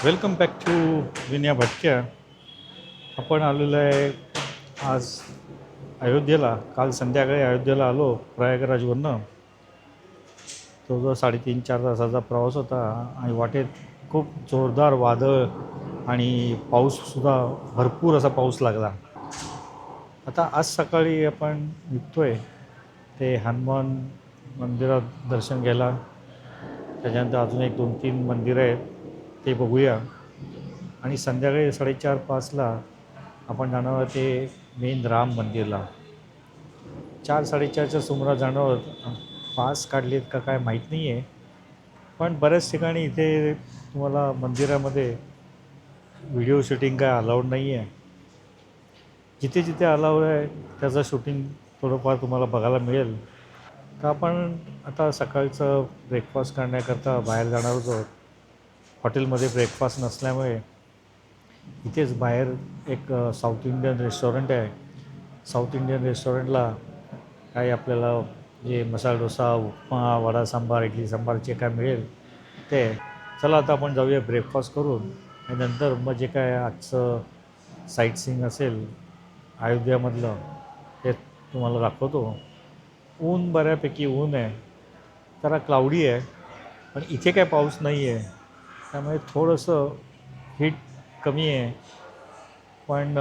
Welcome back to Vinaya भटक्या. आपण आलेलो आहे आज अयोध्येला. काल संध्याकाळी अयोध्येला आलो प्रयागराजवरनं. तो जो 3.5-4 तासाचा प्रवास होता आणि वाटेत खूप जोरदार वादळ आणि पाऊससुद्धा भरपूर असा पाऊस लागला. आता आज सकाळी आपण निघतो आहे ते हनुमान मंदिरात दर्शन घ्यायला. त्याच्यानंतर अजून एक 2-3 मंदिरं आहेत ते बघूया आणि संध्याकाळी 4:30-5ला आपण जाणार आहोत ते मेन राम मंदिरला. 4-4:30च्या सुमारास जाणार आहोत. पास काढलेत का काय माहीत नाही आहे, पण बऱ्याच ठिकाणी इथे तुम्हाला मंदिरामध्ये व्हिडिओ शूटिंग काय अलाउड नाही आहे. जिथे जिथे अलाउड आहे त्याचं शूटिंग थोडंफार तुम्हाला बघायला मिळेल. तर आपण आता सकाळचं ब्रेकफास्ट करण्याकरता बाहेर जाणार होतो. हॉटेलमध्ये ब्रेकफास्ट नसल्यामुळे इथेच बाहेर एक साऊथ इंडियन रेस्टॉरंट आहे. साऊथ इंडियन रेस्टॉरंटला काही आपल्याला जे मसाला डोसा, उपमा, वडा सांबार, इडली सांबार जे काय मिळेल ते. चला आता आपण जाऊया ब्रेकफास्ट करून आणि नंतर मग जे काय आजचं साईट सीइंग असेल अयोध्यामधलं ते तुम्हाला दाखवतो. ऊन बऱ्यापैकी ऊन आहे, जरा क्लाउडी आहे, पण इथे काय पाऊस नाही आहे, त्यामुळे थोडंसं हीट कमी आहे. पण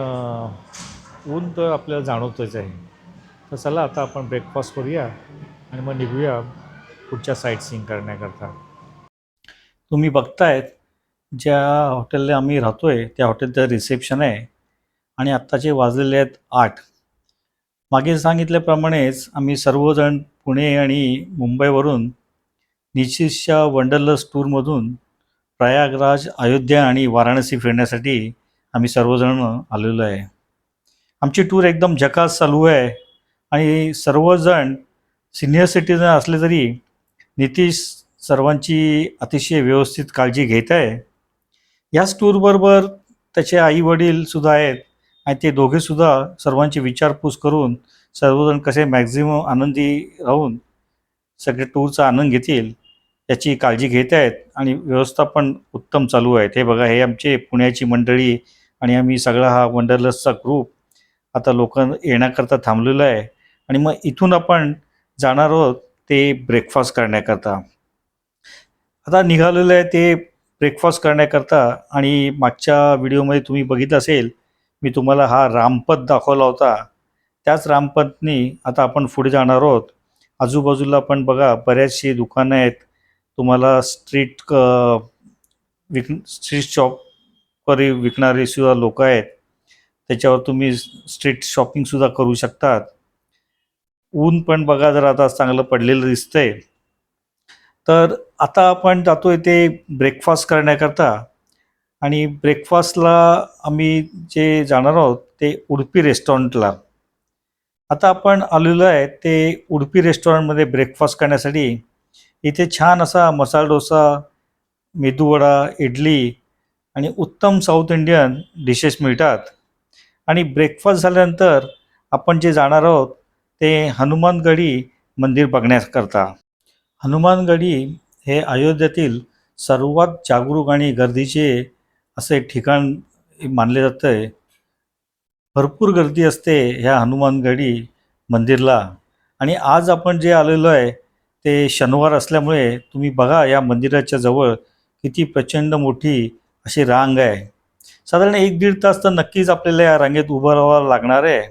ऊन तर आपल्याला जाणवतच आहे. तर चला आता आपण ब्रेकफास्ट करूया आणि मग निघूया पुढच्या साईट सीइंग करण्याकरता. तुम्ही बघतायत ज्या हॉटेलला आम्ही राहतो आहे त्या हॉटेलचं रिसेप्शन आहे आणि आत्ताचे वाजलेले आहेत 8. मागे सांगितल्याप्रमाणेच आम्ही सर्वजण पुणे आणि मुंबईवरून निशिशा वंडरलस्ट टूरमधून प्रयागराज, अयोध्या आणि वाराणसी फिरण्यासाठी आम्ही सर्वजण आलेलो आहे. आमची टूर एकदम झकास चालू आहे आणि सर्वजण सिनियर सिटीजन असले तरी नितीश सर्वांची अतिशय व्यवस्थित काळजी घेत आहे. याच टूरबरोबर त्याचे आईवडीलसुद्धा आहेत आणि ते दोघेसुद्धा सर्वांची विचारपूस करून सर्वजण कसे मॅक्झिमम आनंदी राहून सगळे टूरचा आनंद घेतील याची काळजी घेत आहेत आणि व्यवस्था पण उत्तम चालू आहे. हे बघा, हे आमचे पुण्याची मंडळी आणि आम्ही सगळा हा वंडरलसचा ग्रुप आता लोक येण्याकरता थांबलेलं आहे आणि मग इथून आपण जाणार आहोत ते ब्रेकफास्ट करण्याकरता. आता निघालेलं आहे ते ब्रेकफास्ट करण्याकरता. आणि मागच्या व्हिडिओमध्ये तुम्ही बघितलं असेल, मी तुम्हाला हा रामपथ दाखवला होता. त्याच रामपथनी आता आपण पुढे जाणार आहोत. आजूबाजूला पण बघा बऱ्याचशी दुकानं आहेत. तुम्हाला स्ट्रीट शॉपवर विकणारी सुद्धा लोक आहेत. त्याच्यावर तुम्ही स्ट्रीट शॉपिंगसुद्धा करू शकतात. ऊन पण बघा जर आता चांगलं पडलेलं दिसतंय. तर आता आपण जातोय ते ब्रेकफास्ट करण्याकरता आणि ब्रेकफास्टला आम्ही जे जाणार आहोत ते उडपी रेस्टॉरंटला. आता आपण आलेलो आहे ते उडपी रेस्टॉरंटमध्ये ब्रेकफास्ट करण्यासाठी. इथे छान असा मसाला डोसा, मेदूवडा, इडली आणि उत्तम साऊथ इंडियन डिशेस मिळतात. आणि ब्रेकफास्ट झाल्यानंतर आपण जे जाणार आहोत ते हनुमानगढी मंदिर बघण्याकरता. हनुमानगढी हे अयोध्येतील सर्वात जागरूक आणि गर्दीचे असे ठिकाण मानले जातं आहे. भरपूर गर्दी असते ह्या हनुमानगढी मंदिरला. आणि आज आपण जे आलेलो आहे ते शनिवार असल्यामुळे तुम्ही बघा या मंदिराच्या जवळ किती प्रचंड मोठी अशी रांग आहे. साधारण 1-1.5 तास तर नक्कीच आपल्याला या रांगेत उभं राहावं लागणार आहे.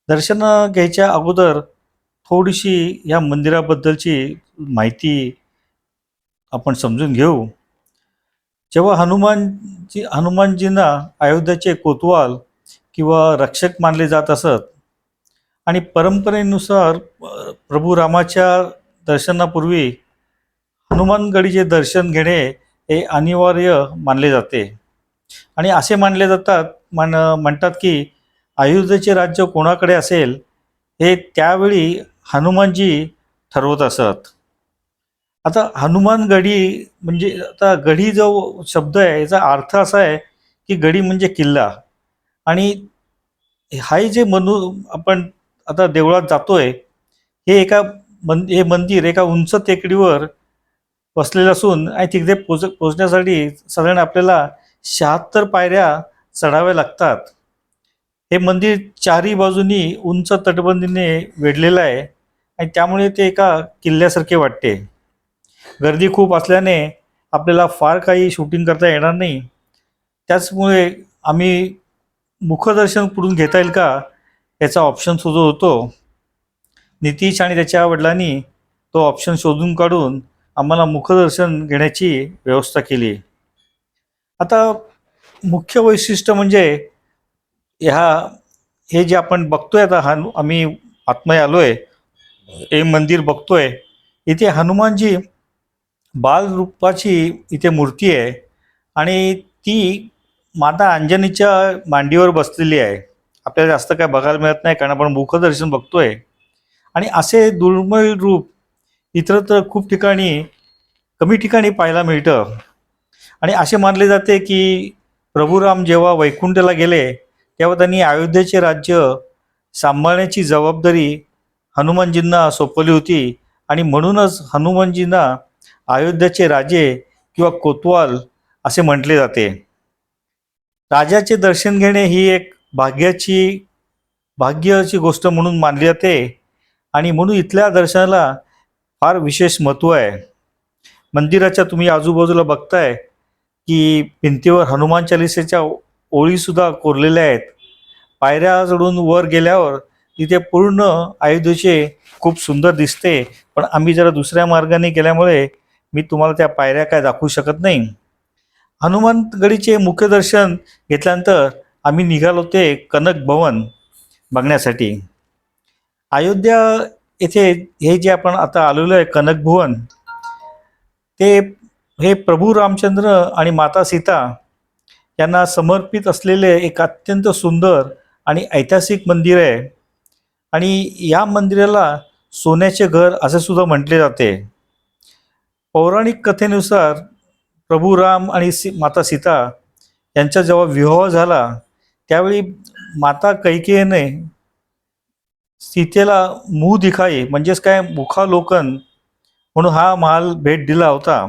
दर्शन घ्यायच्या अगोदर थोडीशी या मंदिराबद्दलची माहिती आपण समजून घेऊ. जेव्हा हनुमानजींना अयोध्याचे कोतवाल किंवा रक्षक मानले जात असत आणि परंपरेनुसार प्रभू रामाच्या दर्शनापूर्वी हनुमानगडीचे दर्शन घेणे हे अनिवार्य मानले जाते. आणि असे मानले म्हणतात की अयोध्येचे राज्य कोणाकडे असेल हे त्यावेळी हनुमानजी ठरवत असत. आता हनुमानगढी म्हणजे आता गढी जो शब्द आहे याचा अर्थ असा आहे की गढी म्हणजे किल्ला. आणि हाही जे आपण आता देवळात जातोय हे हे मंदिर एका उंच टेकडीवर वसलेलं असून आणि तिथे पोचण्यासाठी साधारण आपल्याला 76 पायऱ्या चढाव्या लागतात. हे मंदिर चारही बाजूनी उंच तटबंदीने वेढलेलं आहे आणि त्यामुळे ते एका किल्ल्यासारखे वाटते. गर्दी खूप असल्याने आपल्याला फार काही शूटिंग करता येणार नाही. त्याचमुळे आम्ही मुखदर्शन कुठून घेता येईल का याचा ऑप्शन शोधत होतो. नितीश आणि त्याच्या वडिलांनी तो ऑप्शन शोधून काढून आम्हाला मुखदर्शन घेण्याची व्यवस्था केली. आता मुख्य वैशिष्ट्य म्हणजे ह्या हे जे आपण बघतोय आता आम्ही आतमध्ये आलोय, हे मंदिर बघतोय. इथे हनुमानजी बाल रूपाची इथे मूर्ती आहे आणि ती माता अंजनीच्या मांडीवर बसलेली आहे. आपल्याला जास्त काय बघायला मिळत नाही कारण आपण मुखदर्शन बघतोय. आणि असे दुर्मिळ रूप इतरत्र खूप ठिकाणी कमी ठिकाणी पाहायला मिळतं. आणि असे मानले जाते की प्रभू राम जेव्हा वैकुंठला गेले तेव्हा त्यांनी अयोध्येचे राज्य सांभाळण्याची जबाबदारी हनुमानजींना सोपवली होती आणि म्हणूनच हनुमानजींना अयोध्याचे राजे किंवा कोतवाल असे म्हटले जाते. राजाचे दर्शन घेणे ही एक भाग्याची गोष्ट म्हणून मानली जाते आणि म्हणून इथल्या दर्शनाला फार विशेष महत्त्व आहे. मंदिराच्या तुम्ही आजूबाजूला बघताय की भिंतीवर हनुमान चालिसेच्या ओळीसुद्धा कोरलेल्या आहेत. पायऱ्या चढून वर गेल्यावर तिथे पूर्ण अयोध्येचे खूप सुंदर दिसते. पण आम्ही जरा दुसऱ्या मार्गाने गेल्यामुळे मी तुम्हाला त्या पायऱ्या काय दाखवू शकत नाही. हनुमानगडीचे मुख्य दर्शन घेतल्यानंतर आम्ही निघालो ते कनक भवन बघण्यासाठी. अयोध्या येथे हे जे आपण आता आलेलो आहे कनक भवन, ते हे प्रभू रामचंद्र आणि माता सीता यांना समर्पित असलेले एक अत्यंत सुंदर आणि ऐतिहासिक मंदिर आहे. आणि या मंदिराला सोन्याचे घर असे सुद्धा म्हटले जाते. पौराणिक कथेनुसार प्रभू राम आणि माता सीता यांचा जेव्हा विवाह झाला त्यावेळी माता कैकेयीने सीतेला मुह दिखाई म्हणजेच काय मुखालोकन म्हणून हा महाल भेट दिला होता.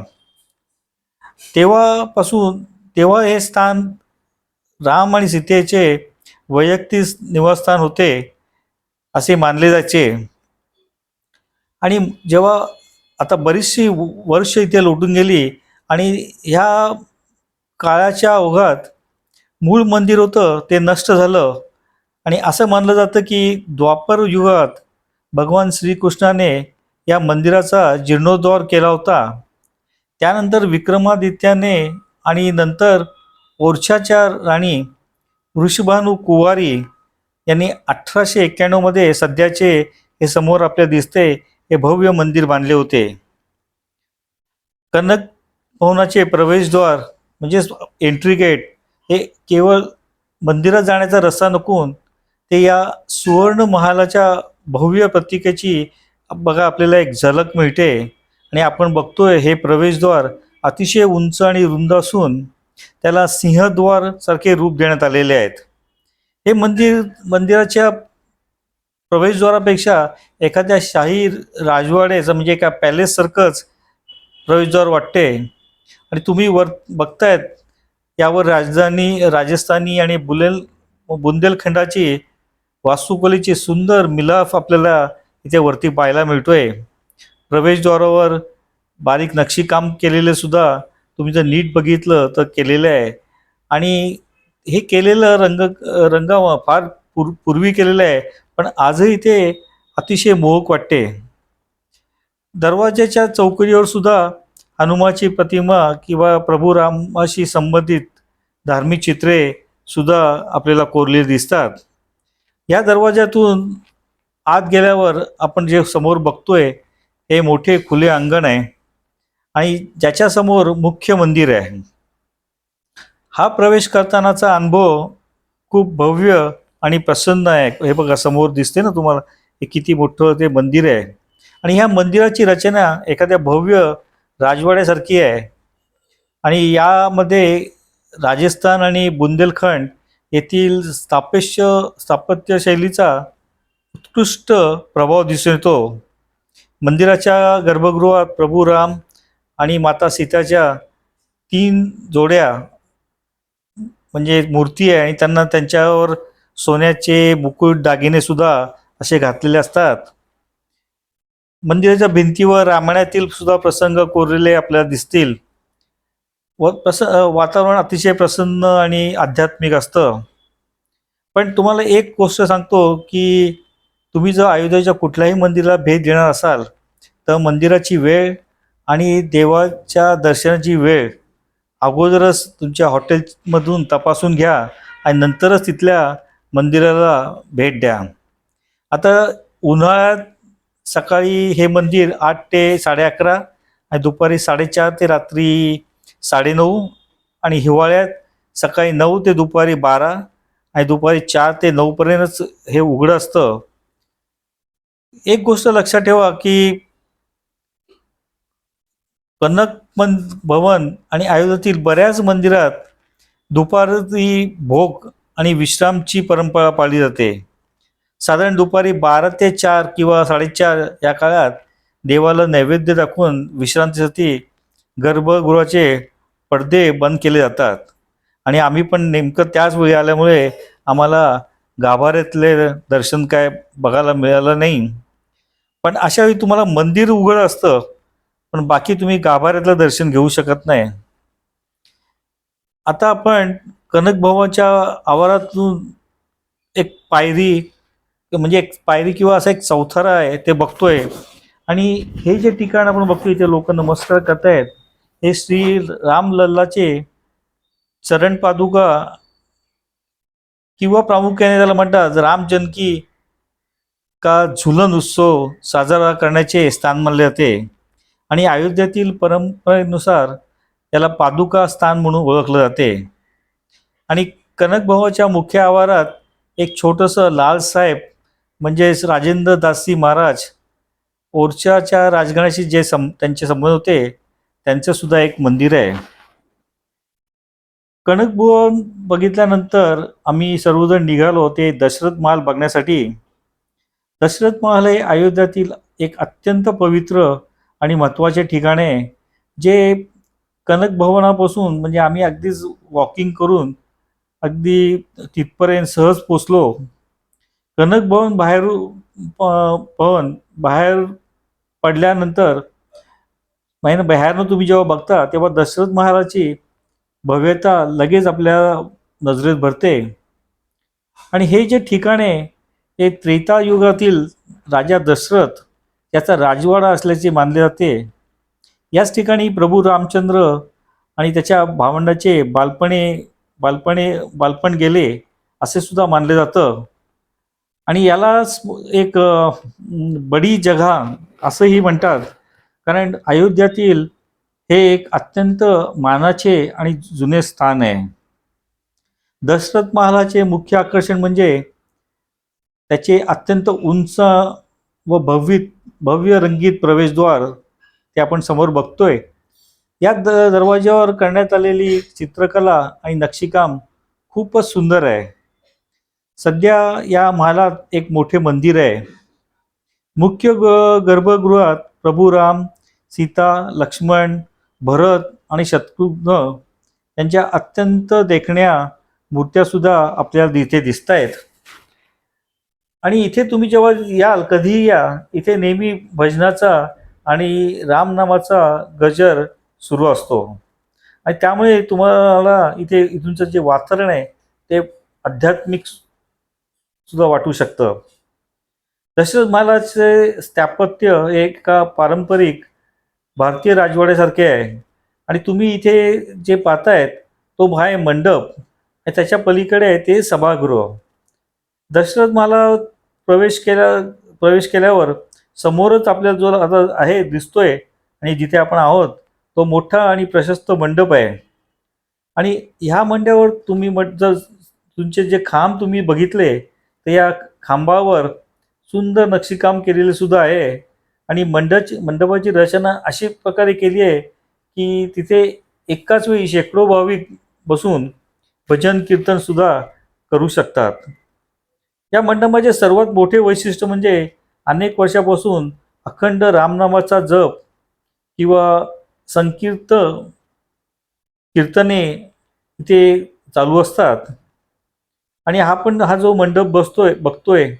तेव्हा हे स्थान राम आणि सीतेचे वैयक्तिक निवासस्थान होते असे मानले जायचे. आणि जेव्हा आता बरीचशी वर्ष इथे लोटून गेली आणि ह्या काळाच्या ओघात मूळ मंदिर होतं ते नष्ट झालं. आणि असं मानलं जातं की द्वापर युगात भगवान श्रीकृष्णाने या मंदिराचा जीर्णोद्धार केला होता. त्यानंतर विक्रमादित्याने आणि नंतर ओरछाच्या राणी वृषभानु कुवारी यांनी 1891 सध्याचे हे समोर आपल्याला दिसते हे भव्य मंदिर बांधले होते. कनक भवनाचे प्रवेशद्वार म्हणजेच एंट्री गेट हे केवळ मंदिरात जाण्याचा रस्ता नसून ते या सुवर्ण महालाच्या भव्य प्रतीकेची बघा आपल्याला एक झलक मिळते. आणि आपण बघतोय हे प्रवेशद्वार अतिशय उंच आणि रुंद असून त्याला सिंहद्वार सारखे रूप देण्यात आलेले आहेत. हे मंदिराच्या प्रवेशद्वारापेक्षा एखाद्या शाही राजवाड्याचं म्हणजे एका पॅलेस सारखंच प्रवेशद्वार वाटते. आणि तुम्ही वर बघतायत यावर राजस्थानी आणि बुंदेलखंडाची वास्तुकलेची सुंदर मिलाफ आपल्याला इथे वरती पाहायला मिळतोय. प्रवेशद्वारावर बारीक नक्षीकाम केलेले सुद्धा तुम्ही जर नीट बघितलं तर केलेलं आहे. आणि हे केलेलं रंग फार पूर्वी केलेलं आहे पण आजही ते अतिशय मोहक वाटते. दरवाजाच्या चौकटीवर सुद्धा हनुमाची प्रतिमा किंवा प्रभू रामाशी संबंधित धार्मिक चित्रे सुद्धा आपल्याला कोरलेली दिसतात. या दरवाजातून आत गेल्यावर आपण जे समोर बघतोय हे मोठे खुले अंगण आहे आणि ज्याच्यासमोर मुख्य मंदिर आहे. हा प्रवेश करतानाचा अनुभव खूप भव्य आणि प्रसन्न आहे. हे बघा समोर दिसते ना तुम्हाला हे किती मोठं ते मंदिर आहे. आणि ह्या मंदिराची रचना एखाद्या भव्य राजवाड्यासारखी आहे. आणि यामध्ये राजस्थान आणि बुंदेलखंड येथील स्थापत्य शैलीचा उत्कृष्ट प्रभाव दिसून येतो. मंदिराच्या गर्भगृहात प्रभू राम आणि माता सीताच्या 3 जोड्या म्हणजे मूर्ती आहे आणि त्यांना त्यांच्यावर सोन्याचे मुकुट दागिने सुद्धा असे घातलेले असतात. मंदिराच्या भिंतीवर रामायणातील सुद्धा प्रसंग कोरलेले आपल्याला दिसतील. वातावरण अतिशय प्रसन्न आणि आध्यात्मिक असतं. पण तुम्हाला एक गोष्ट सांगतो की तुम्ही जर अयोध्येच्या कुठल्याही मंदिराला भेट देणार असाल तर मंदिराची वेळ आणि देवाच्या दर्शनाची वेळ अगोदरच तुमच्या हॉटेलमधून तपासून घ्या आणि नंतरच तिथल्या मंदिराला भेट द्या. आता उन्हाळ्यात सकाळी हे मंदिर 8 ते 11:30 आणि दुपारी 4:30 ते रात्री 9:30 आणि हिवाळ्यात सकाळी 9 ते दुपारी 12 आणि दुपारी 4 ते 9 पर्यंतच हे उघडं असतं. एक गोष्ट लक्षात ठेवा की कनक भवन आणि अयोध्येतील बऱ्याच मंदिरात दुपारी भोग आणि विश्रामची परंपरा पाळली जाते. साधारण दुपारी 12 ते 4 किंवा 4:30 या काळात देवाला नैवेद्य दाखवून विश्रांतीसाठी गर्भगृहाचे पडदे बंद केले जातात आणि आम्ही पण नेमकं त्याच वेळी आल्यामुळे आम्हाला गाभाऱ्यातले दर्शन काय बघायला मिळालं नाही. पण अशा वेळी तुम्हाला मंदिर उघडं असतं पण बाकी तुम्ही गाभाऱ्यातलं दर्शन घेऊ शकत नाही. आता आपण कनक भवनच्या आवारातून एक पायरी म्हणजे एक पायरी किंवा असा एक चौथरा आहे ते बघतोय आणि हे जे ठिकाण आपण बघतोय इथे लोक नमस्कार करतायत हे श्री रामलल्लाचे चरण पादुका किंवा प्रामुख्याने त्याला म्हणतात राम जानकी का झुलन उत्सव साजरा करण्याचे स्थान मानले जाते आणि अयोध्येतील परंपरेनुसार त्याला पादुका स्थान म्हणून ओळखलं जाते. आणि कनक भवनाच्या मुख्य आवारात एक छोटंसं लालसाहेब म्हणजेच राजेंद्र दासी महाराज ओरछाच्या राजघराण्याशी जे त्यांचे संबंध होते त्यांचं सुद्धा एक मंदिर आहे. कनक भवन बघितल्यानंतर आम्ही सर्वजण निघालो ते दशरथ महाल बघण्यासाठी. दशरथ महाल हे अयोध्यातील एक अत्यंत पवित्र आणि महत्त्वाचे ठिकाण आहे जे कनक भवनापासून म्हणजे आम्ही अगदीच वॉकिंग करून अगदी तिथपर्यंत सहज पोचलो. कनक भवन बाहेर पडल्यानंतर बाहेरनं तुम्ही जेव्हा बघता तेव्हा दशरथ महाराजाची भव्यता लगेच आपल्या नजरेत भरते. आणि हे जे ठिकाण आहे हे त्रेतायुगातील राजा दशरथ याचा राजवाडा असल्याचे मानले जाते. याच ठिकाणी प्रभू रामचंद्र आणि त्याच्या भावंडाचे बालपण गेले असे सुद्धा मानले जातं. आणि यालाच एक बडी जगह असंही म्हणतात कारण अयोध्यातील हे एक अत्यंत मानाचे आणि जुने स्थान आहे. दशरथ महालाचे मुख्य आकर्षण म्हणजे त्याचे अत्यंत उंच व भव्य रंगीत प्रवेशद्वार ते आपण समोर बघतोय. या दरवाज्यावर करण्यात आलेली चित्रकला आणि नक्षीकाम खूपच सुंदर आहे. सध्या या महालात एक मोठे मंदिर आहे. मुख्य गर्भगृहात प्रभू राम, सीता, लक्ष्मण, भरत आणि शत्रुघ्न यांच्या अत्यंत देखण्या मूर्त्या सुद्धा आपल्याला इथे दिसत आहेत. आणि इथे तुम्ही जेव्हा याल कधीही या इथे नेहमी भजनाचा आणि रामनामाचा गजर सुरू असतो आणि त्यामुळे तुम्हाला इथूनचं जे वातावरण आहे ते आध्यात्मिक सुद्धा वाटू शकतं. दशरथ महाराजचे स्थापत्य एका पारंपरिक भारतीय राजवाड्यासारखे आहे आणि तुम्ही इथे जे पाहतायत तो आहे मंडप आणि त्याच्या पलीकडे आहे ते सभागृह. दशरथ महाराज प्रवेश केल्यावर समोरच आपल्याला जो आता आहे दिसतोय आणि जिथे आपण आहोत तो मोठा आणि प्रशस्त मंडप आहे. आणि ह्या मंडपावर तुम्ही जर तुमचे जे खांब तुम्ही बघितले तर या खांबावर सुंदर नक्षीकाम केलेले सुद्धा आहे आणि मंडपाची रचना अशी प्रकारे केली आहे की तिथे एकाच वेळी शेकडो भाविक बसून भजन कीर्तन सुद्धा करू शकतात. या मंडपाचे सर्वात मोठे वैशिष्ट्य म्हणजे अनेक वर्षापासून अखंड रामनामाचा जप किंवा कीर्तने इथे चालू असतात. आणि हा जो मंडप बघतोय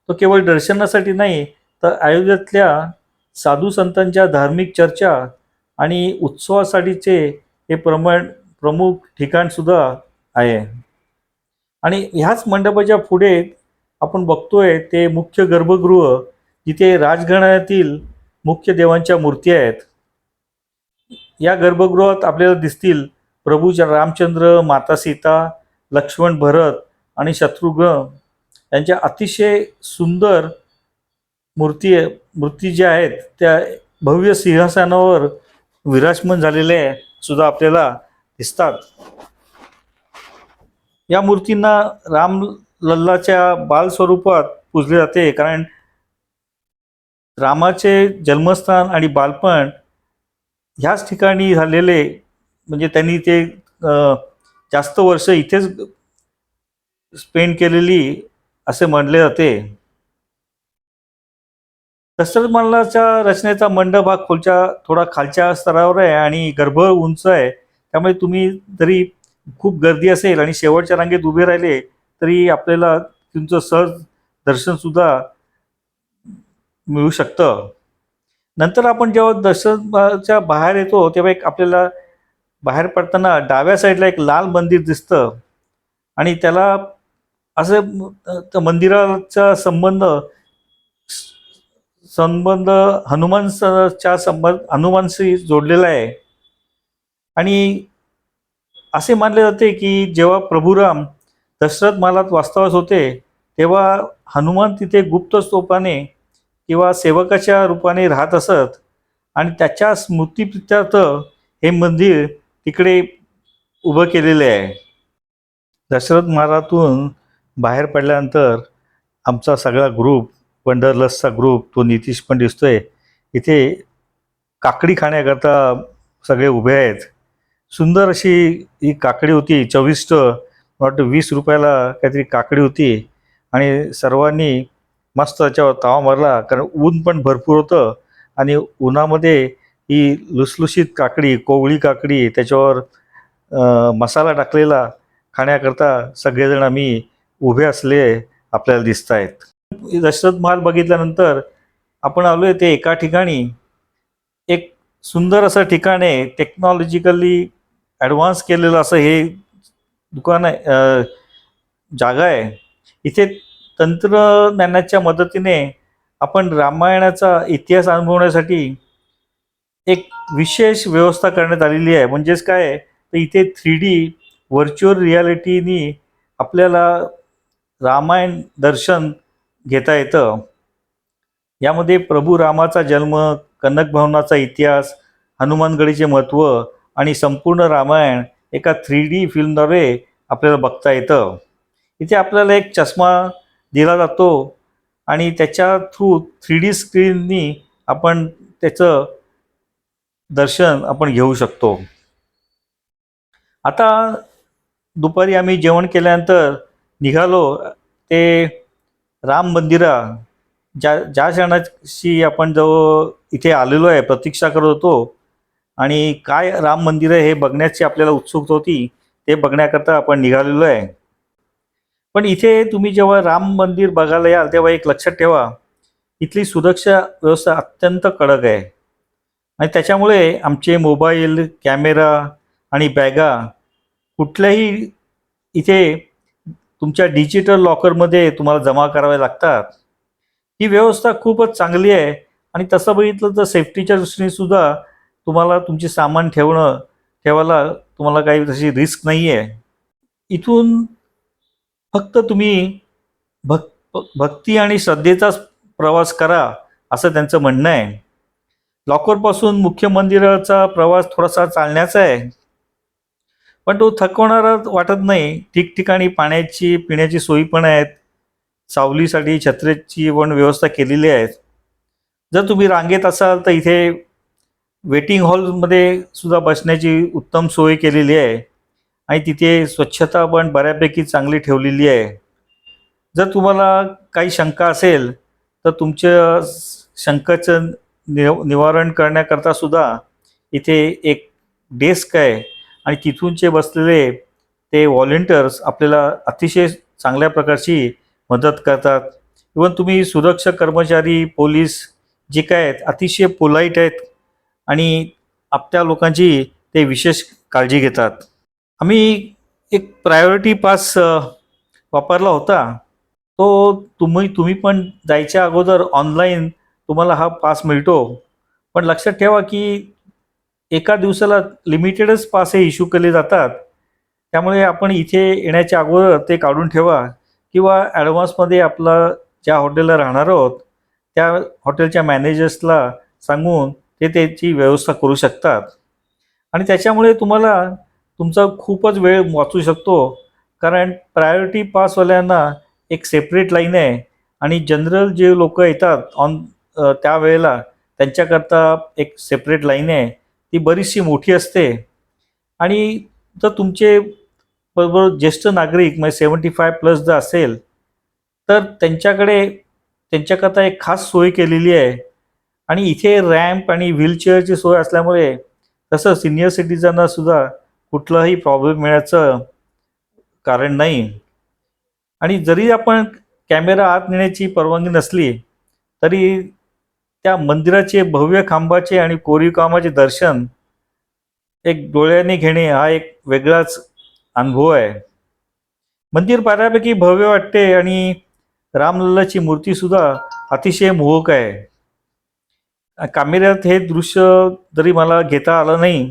तो केवळ दर्शनासाठी नाही, तर अयोध्येतल्या साधू संतांच्या धार्मिक चर्चा आणि उत्सवासाठीचे हे प्रमुख ठिकाण सुद्धा आहे. आणि ह्याच मंडपाच्या पुढे आपण बघतोय ते मुख्य गर्भगृह, जिथे राजघराण्यातील मुख्य देवांच्या मूर्ती आहेत. या गर्भगृहात आपल्याला दिसतील प्रभू रामचंद्र, माता सीता, लक्ष्मण, भरत आणि शत्रुघ्न यांच्या अतिशय सुंदर मूर्ती मूर्ती ज्या आहेत त्या भव्य सिंहासनावर विराजमान झालेले सुद्धा आपल्याला दिसतात. या मूर्तींना राम लल्लाच्या बाल स्वरूपात पूजले जाते, कारण रामाचे जन्मस्थान आणि बालपण ह्याच ठिकाणी झालेले, म्हणजे त्यांनी ते जास्त वर्ष इथेच स्पेंड केलेली असे म्हणले जाते. दशरथ महालाच्या रचनेचा मंडप हा थोडा खालच्या स्तरावर आहे आणि गर्भ उंच आहे. त्यामुळे तुम्ही जरी खूप गर्दी असेल आणि शेवटच्या रांगेत उभे राहिले तरी आपल्याला तुमचं सहज दर्शन सुद्धा मिळू शकतं. नंतर आपण जेव्हा दर्शनाच्या बाहेर येतो तेव्हा आपल्याला बाहेर पडताना डाव्या साईडला एक लाल मंदिर दिसतं आणि त्याला असं मंदिराचा संबंध हनुमानशी जोडलेला आहे. आणि असे मानले जाते की जेव्हा प्रभू राम दशरथ महालात वास्तव्यास होते तेव्हा हनुमान तिथे गुप्त स्वरूपाने किंवा सेवकाच्या रूपाने राहत असत आणि त्याच्या स्मृतीप्रित्यर्थ हे मंदिर तिकडे उभं केलेले आहे. दशरथ महालातून बाहेर पडल्यानंतर आमचा सगळा ग्रुप, वंडरलसचा ग्रुप, तो नितीश पण दिसतोय इथे काकडी खाण्याकरता सगळे उभे आहेत. सुंदर अशी ही काकडी होती, चविष्ट, वाटतं 20 रुपयाला काहीतरी काकडी होती. आणि सर्वांनी मस्त त्याच्यावर तावा मारला, कारण ऊन पण भरपूर होतं आणि उन्हामध्ये ही लुसलुशीत काकडी, कोवळी काकडी, त्याच्यावर मसाला टाकलेला खाण्याकरता सगळेजण आम्ही उभे असले आपल्याला दिसत आहेत. दशरथ महाल बघितल्यानंतर आपण आलोय ते एका ठिकाणी, एक सुंदर असं ठिकाण आहे, टेक्नॉलॉजिकली ॲडव्हान्स केलेलं असं हे दुकान आहे, जागा आहे. इथे तंत्रज्ञानाच्या मदतीने आपण रामायणाचा इतिहास अनुभवण्यासाठी एक विशेष व्यवस्था करण्यात आलेली आहे. म्हणजेच काय, तर इथे 3D व्हर्च्युअल रियालिटीनी आपल्याला रामायण दर्शन घेता येतं. यामध्ये प्रभू रामाचा जन्म, कनक भवनाचा इतिहास, हनुमानगडीचे महत्त्व आणि संपूर्ण रामायण एका 3D फिल्मद्वारे आपल्याला बघता येतं. इथे आपल्याला एक चष्मा दिला जातो आणि त्याच्या थ्रू 3D स्क्रीननी आपण त्याचं दर्शन आपण घेऊ शकतो. आता दुपारी आम्ही जेवण केल्यानंतर निघालो ते राम मंदिरा, ज्या क्षणाशी आपण जो इथे आलेलो आहे, प्रतीक्षा करत होतो आणि काय राम मंदिर आहे हे बघण्याची आपल्याला उत्सुकता होती, ते बघण्याकरता आपण निघालेलो आहे. पण इथे तुम्ही जेव्हा राम मंदिर बघायला याल तेव्हा एक लक्षात ठेवा, इथली सुरक्षा व्यवस्था अत्यंत कडक आहे आणि त्याच्यामुळे आमचे मोबाईल, कॅमेरा आणि बॅगा कुठल्याही इथे तुमच्या डिजिटल लॉकरमध्ये तुम्हाला जमा कराव्या लागतात. ही व्यवस्था खूपच चांगली आहे आणि तसं बघितलं तर सेफ्टीच्या दृष्टीने सुद्धा तुम्हाला तुमचे सामान ठेवायला तुम्हाला काही तशी रिस्क नाही आहे. इथून फक्त तुम्ही भक्ती आणि श्रद्धेचाच प्रवास करा असं त्यांचं म्हणणं आहे. लॉकरपासून मुख्य मंदिराचा प्रवास थोडासा चालण्याचा आहे, पण तो थकवणारा वाटत नाही. ठिकठिकाणी पाण्याची, पिण्याची सोयी पण आहेत. सावलीसाठी छत्र्याची पण व्यवस्था केलेली आहे. जर तुम्ही रांगेत असाल तर इथे वेटिंग हॉलमध्ये सुद्धा बसण्याची उत्तम सोय केलेली आहे आणि तिथे स्वच्छता पण बऱ्यापैकी चांगली ठेवलेली आहे. जर तुम्हाला काही शंका असेल तर तुमच्या शंकाचं निवारण करण्याकरता सुद्धा इथे एक डेस्क आहे आणि तिथूनचे बसलेले ते व्हॉलेंटियर्स आपल्याला अतिशय चांगल्या प्रकारची मदत करतात. इवन तुम्ही सुरक्षा कर्मचारी, पोलीस जे काय आहेत अतिशय पोलाईट आहेत आणि आपल्या लोकांची ते विशेष काळजी घेतात. आम्ही एक प्रायोरिटी पास वापरला होता. तो तुम्ही तुम्ही पण जायच्या अगोदर ऑनलाईन तुम्हाला हा पास मिळतो. पण लक्षात ठेवा की एका दिवसाला लिमिटेडच पास हे इश्यू केले जातात. त्यामुळे आपण इथे येण्याच्या अगोदर ते काढून ठेवा किंवा ॲडव्हान्समध्ये आपला ज्या हॉटेलला राहणार आहोत त्या हॉटेलच्या मॅनेजर्सला सांगून ते त्याची व्यवस्था करू शकतात. आणि त्याच्यामुळे तुम्हाला तुमचा खूपच वेळ वाचू शकतो. कारण प्रायोरिटी पासवाल्यांना एक सेपरेट लाईन आहे आणि जनरल जे लोक येतात त्यावेळेला त्यांच्याकरता एक सेपरेट लाईन आहे. ती बरीचशी मोठी असते. आणि जर तुमचे बरोबर ज्येष्ठ नागरिक म्हणजे 75+ जर असेल तर त्यांच्याकरता एक खास सोय केलेली आहे. आणि इथे रॅम्प आणि व्हीलचेअरची सोय असल्यामुळे तसं सिनियर सिटीजनना सुद्धा कुठलाही प्रॉब्लेम मिळायचं कारण नाही. आणि जरी आपण कॅमेरा आत नेण्याची परवानगी नसली तरी त्या मंदिराचे भव्य खांबाचे आणि कोरीवकामाचे दर्शन एक डोळ्याने घेणे हा एक वेगळाच अनुभव आहे. मंदिर बऱ्यापैकी भव्य वाटते आणि रामलल्लाची मूर्ती सुद्धा अतिशय मोहक आहे. कॅमेऱ्यात हे दृश्य जरी मला घेता आलं नाही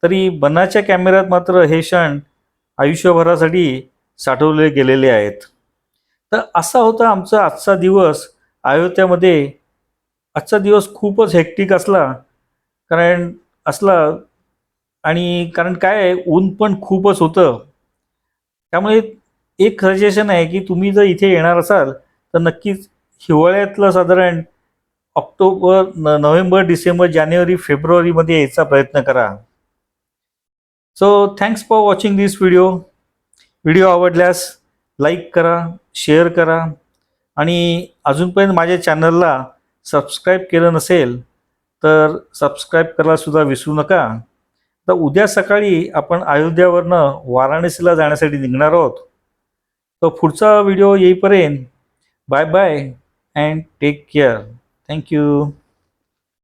तरी बनाच्या कॅमेऱ्यात मात्र हे क्षण आयुष्यभरासाठी साठवले गेलेले आहेत. तर असा होता आमचा आजचा दिवस अयोध्यामध्ये. आजचा दिवस खूपच हेक्टिक असला कारण असला आणि कारण काय आहे ऊन पण खूपच होतं. त्यामुळे एक सजेशन आहे की तुम्ही जर इथे येणार असाल तर नक्कीच हिवाळ्यातलं साधारण नोव्हेंबर, डिसेंबर, जानेवारी, फेब्रुवारीमध्ये यायचा प्रयत्न करा. So thanks for watching this video. Video आवडल्यास लाईक करा, शेअर करा आणि अजूनपर्यंत माझ्या चॅनलला सबस्क्राईब केलं नसेल तर सबस्क्राईब करायला सुद्धा विसरू नका. तर उद्या सकाळी आपण अयोध्यावरनं वाराणसीला जाण्यासाठी निघणार आहोत. तर पुढचा व्हिडिओ येईपर्यंत bye bye and take care. Thank you.